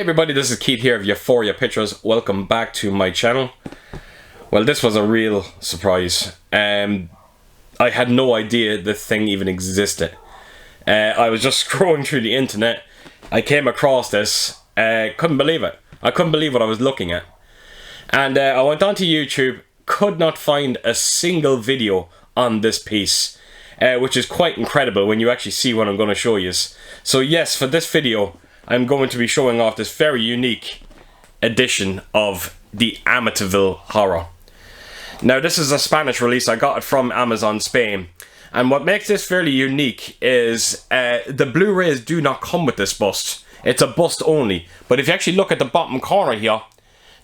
everybody, this is Keith here of Euphoria Pictures. Welcome back to my channel. Well, this was a real surprise. I had no idea this thing even existed. I was just scrolling through the internet. I came across this. Couldn't believe it. I couldn't believe what I was looking at. And I went onto YouTube, could not find a single video on this piece. Which is quite incredible when you actually see what I'm going to show you. So yes, for this video, I'm going to be showing off this very unique edition of the Amityville Horror. Now this is a Spanish release. I got it from Amazon Spain. And what makes this fairly unique is the Blu-rays do not come with this bust. It's a bust only. But if you actually look at the bottom corner here,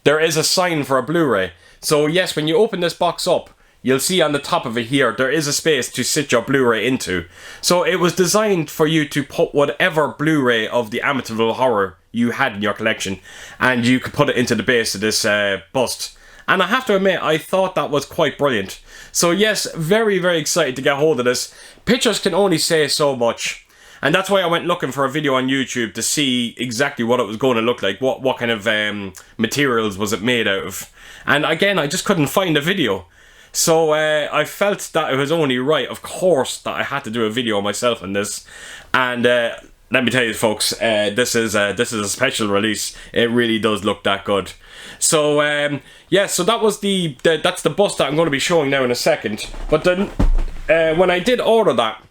there is a sign for a Blu-ray. So yes, when you open this box up, you'll see on the top of it here, there is a space to sit your Blu-ray into. So it was designed for you to put whatever Blu-ray of the Amityville Horror you had in your collection, and you could put it into the base of this bust. And I have to admit, I thought that was quite brilliant. So yes, very, very excited to get hold of this. Pictures can only say so much. And that's why I went looking for a video on YouTube to see exactly what it was going to look like. What kind of materials was it made out of. And again, I just couldn't find a video. So I felt that it was only right, of course, that I had to do a video myself on this. And let me tell you, folks, this is a special release. It really does look that good. So yeah, so that was that's the bust that I'm going to be showing now in a second. But then when I did order that,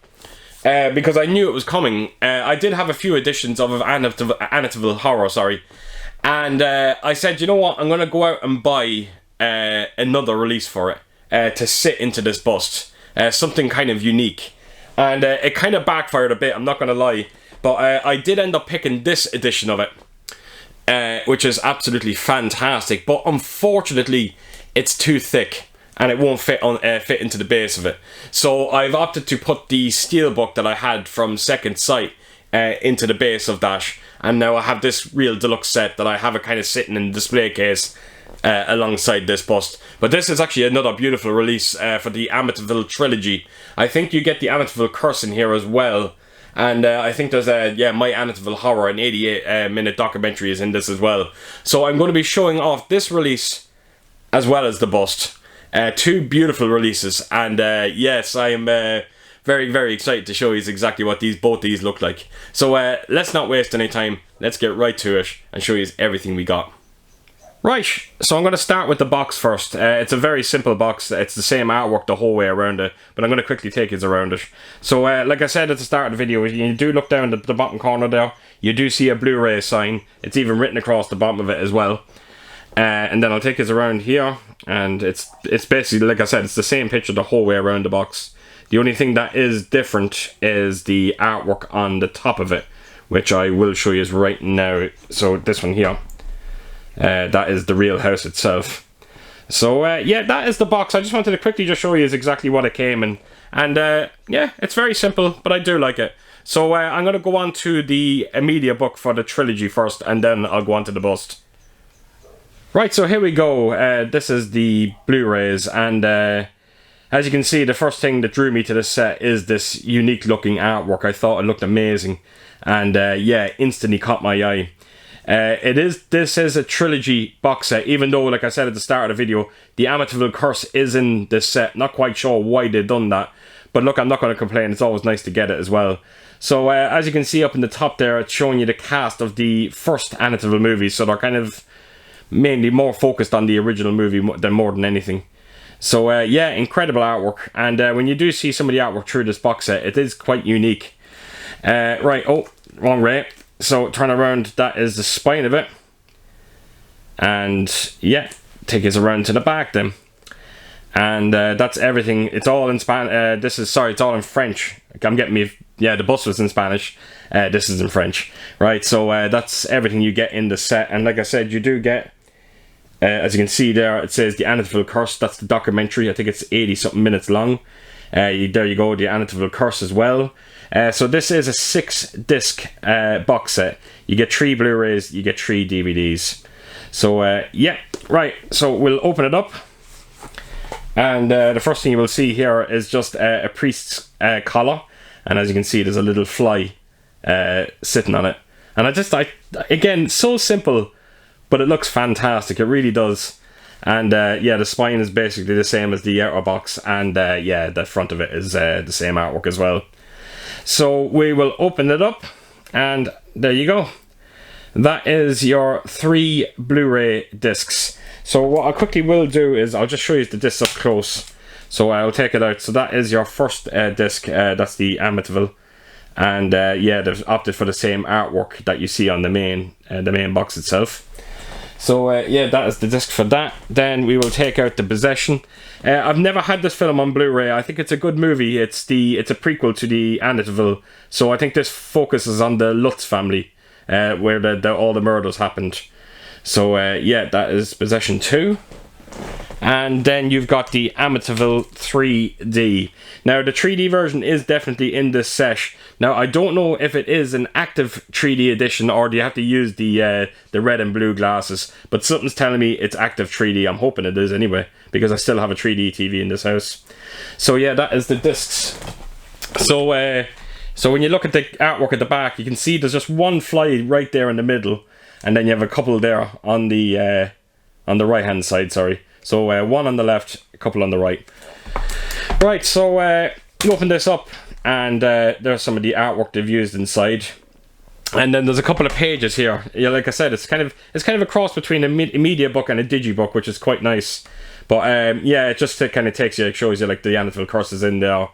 because I knew it was coming, I did have a few editions of Amityville Horror, sorry. And I said, you know what, I'm going to go out and buy another release for it. To sit into this bust. Something kind of unique. And it kind of backfired a bit, I'm not going to lie. But I did end up picking this edition of it. Which is absolutely fantastic. But unfortunately, it's too thick. And it won't fit into the base of it. So I've opted to put the steelbook that I had from Second Sight into the base of that. And now I have this real deluxe set that I have it kind of sitting in the display case. Alongside this bust. But this is actually another beautiful release for the Amityville Trilogy. I think you get the Amityville Curse in here as well. And I think there's My Amityville Horror, an 88-minute documentary is in this as well. So I'm going to be showing off this release as well as the bust. Two beautiful releases. And yes, I am very, very excited to show you exactly what both these look like. So let's not waste any time. Let's get right to it and show you everything we got. Right, so I'm going to start with the box first. It's a very simple box. It's the same artwork the whole way around it, but I'm going to quickly take you around it. So, like I said at the start of the video, you do look down the bottom corner there. You do see a Blu-ray sign. It's even written across the bottom of it as well. And then I'll take you around here, and it's basically, like I said, it's the same picture the whole way around the box. The only thing that is different is the artwork on the top of it, which I will show you right now. So, this one here. That is the real house itself. So yeah, that is the box. I just wanted to quickly just show you exactly what it came in. And yeah, it's very simple, but I do like it. So I'm going to go on to the Mediabook for the Trilogy first, and then I'll go on to the bust. Right, so here we go. This is the Blu-rays, and as you can see, the first thing that drew me to this set is this unique looking artwork. I thought it looked amazing, and yeah, instantly caught my eye. This is a Trilogy box set, even though, like I said at the start of the video, the Amityville Curse is in this set. Not quite sure why they've done that, but look, I'm not going to complain. It's always nice to get it as well. So as you can see up in the top there, it's showing you the cast of the first Amityville movies, so they're kind of mainly more focused on the original movie than more than anything. So yeah, incredible artwork, and when you do see some of the artwork through this box set, it is quite unique. Right, oh, wrong way. So turn around, that is the spine of it. And yeah, take us around to the back then. And that's everything. It's all in Spanish. It's all in French. I'm getting me, yeah, the bust was in Spanish. This is in French. Right, so that's everything you get in the set. And like I said, you do get, as you can see there, it says the Amityville Curse. That's the documentary. I think it's 80-something minutes long. There you go, the Amityville Curse as well. So this is a 6-disc box set. You get 3 Blu-rays, you get 3 DVDs. So yeah, right, so we'll open it up. And the first thing you will see here is just a priest's collar. And as you can see, there's a little fly sitting on it. And again, so simple, but it looks fantastic. It really does. And yeah, the spine is basically the same as the outer box, and yeah, the front of it is the same artwork as well. So we will open it up, and there you go. That is your 3 Blu-ray discs. So what I quickly will do is I'll just show you the discs up close. So I'll take it out. So that is your first disc. That's the Amityville, and yeah, they've opted for the same artwork that you see on the main box itself. So yeah, that is the disc for that. Then we will take out the Possession. I've never had this film on Blu-ray. I think it's a good movie. It's a prequel to the Amityville. So I think this focuses on the Lutz family, where all the murders happened. So yeah, that is Possession 2. And then you've got the Amityville 3D. Now the 3D version is definitely in this set. Now I don't know if it is an active 3D edition or do you have to use the red and blue glasses, but something's telling me it's active 3D. I'm hoping it is anyway, because I still have a 3D TV in this house. So yeah, that is the discs. So when you look at the artwork at the back, you can see there's just one fly right there in the middle, and then you have a couple there on the right hand side, sorry. So one on the left, a couple on the right. Right, so you open this up, and there's some of the artwork they've used inside. And then there's a couple of pages here. Yeah, like I said, it's kind of a cross between a Mediabook and a Digibook, which is quite nice. But yeah, it just kind of takes you, it shows you like the Amityville curses in there.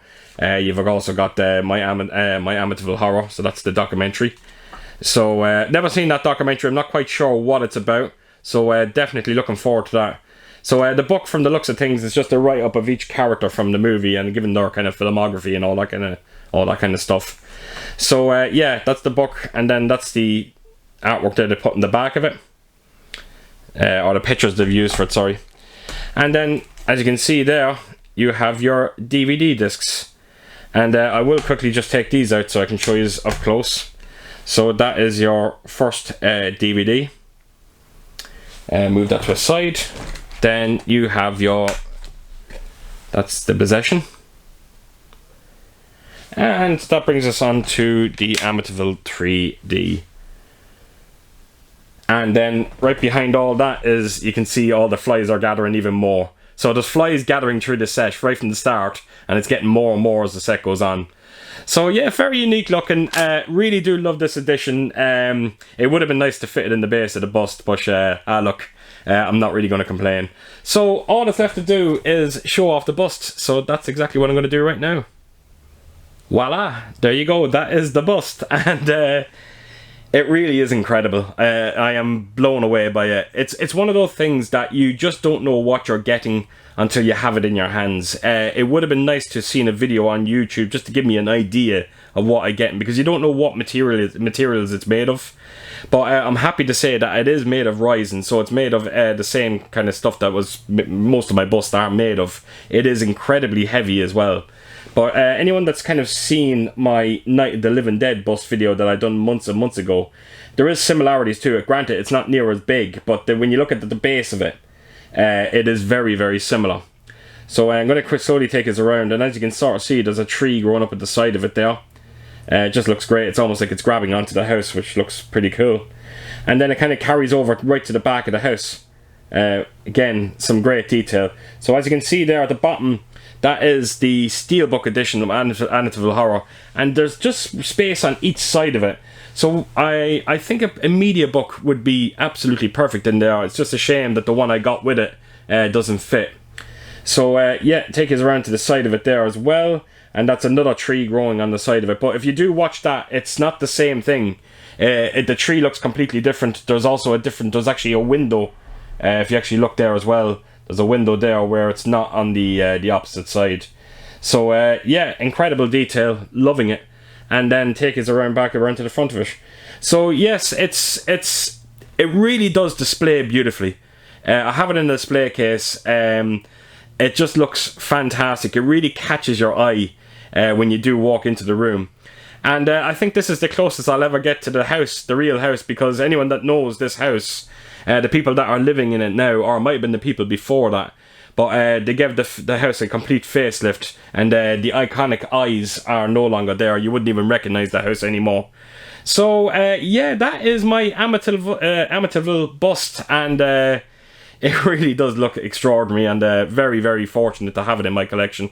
You've also got my Amityville Horror, so that's the documentary. So never seen that documentary. I'm not quite sure what it's about. So definitely looking forward to that. So the book, from the looks of things, is just a write-up of each character from the movie and given their kind of filmography and all that kind of stuff. So yeah, that's the book, and then that's the artwork that they put in the back of it, or the pictures they've used for it. Sorry. And then, as you can see there, you have your DVD discs, and I will quickly just take these out so I can show you up close. So that is your first DVD. Move that to a side. Then you have that's the Possession. And that brings us on to the Amityville 3D. And then right behind all that is, you can see all the flies are gathering even more. So there's flies gathering through the set right from the start, and it's getting more and more as the set goes on. So yeah, very unique looking. Really do love this edition. It would have been nice to fit it in the base of the bust, but look, I'm not really going to complain. So all that's left to do is show off the bust. So that's exactly what I'm going to do right now. Voila, there you go. That is the bust, and it really is incredible. I am blown away by it. It's one of those things that you just don't know what you're getting until you have it in your hands. It would have been nice to have seen a video on YouTube just to give me an idea of what I'm getting, because you don't know what materials it's made of. But I'm happy to say that it is made of resin, so it's made of the same kind of stuff that was most of my busts are made of. It is incredibly heavy as well. But anyone that's kind of seen my Night of the Living Dead bust video that I done months and months ago, there is similarities to it. Granted, it's not near as big, but when you look at the base of it, it is very, very similar. So I'm going to slowly take us around, and as you can sort of see, there's a tree growing up at the side of it there. It just looks great. It's almost like it's grabbing onto the house, which looks pretty cool. And then it kind of carries over right to the back of the house. Again, some great detail. So as you can see there at the bottom, that is the Steelbook edition of Amityville Horror, and there's just space on each side of it. So I think a Mediabook would be absolutely perfect in there. It's just a shame that the one I got with it doesn't fit. So yeah, take us around to the side of it there as well, and that's another tree growing on the side of it. But if you do watch that, it's not the same thing. The tree looks completely different. There's also there's actually a window. If you actually look there as well, there's a window there where it's not on the opposite side. So yeah, incredible detail, loving it. And then take us back around to the front of it. So yes, it really does display beautifully. I have it in a display case. It just looks fantastic. It really catches your eye when you do walk into the room. And I think this is the closest I'll ever get to the house, the real house, because anyone that knows this house, the people that are living in it now, or it might have been the people before that, but they gave the house a complete facelift, and the iconic eyes are no longer there. You wouldn't even recognize the house anymore. So yeah, that is my Amityville bust, and it really does look extraordinary, and very, very fortunate to have it in my collection.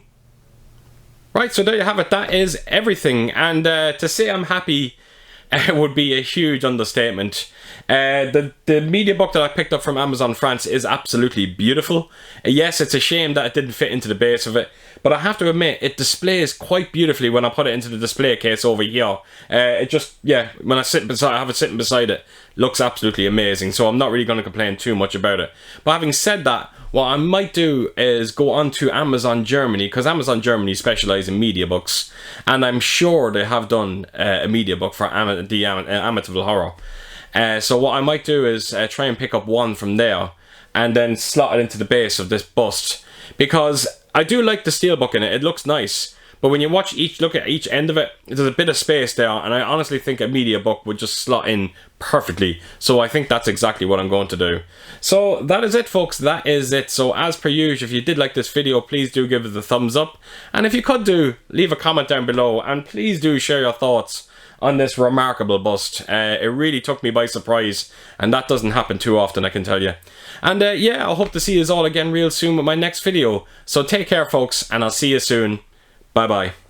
Right, so there you have it. That is everything, and to say I'm happy would be a huge understatement. The Mediabook that I picked up from Amazon France is absolutely beautiful. Yes, it's a shame that it didn't fit into the base of it, but I have to admit, it displays quite beautifully when I put it into the display case over here. It just, yeah, when I have it sitting beside it, looks absolutely amazing, so I'm not really going to complain too much about it. But having said that, what I might do is go on to Amazon Germany, because Amazon Germany specialise in media books, and I'm sure they have done a media book for the Amityville Horror. So what I might do is try and pick up one from there, and then slot it into the base of this bust, because I do like the steelbook in it. It looks nice, but when you look at each end of it, there's a bit of space there, and I honestly think a media book would just slot in perfectly. So I think that's exactly what I'm going to do. So that is it, folks. That is it. So as per usual, if you did like this video, please do give it a thumbs up, and if you could leave a comment down below, and please do share your thoughts on this remarkable bust. It really took me by surprise, and that doesn't happen too often, I can tell you. And yeah, I hope to see you all again real soon with my next video. So take care, folks, and I'll see you soon. Bye bye.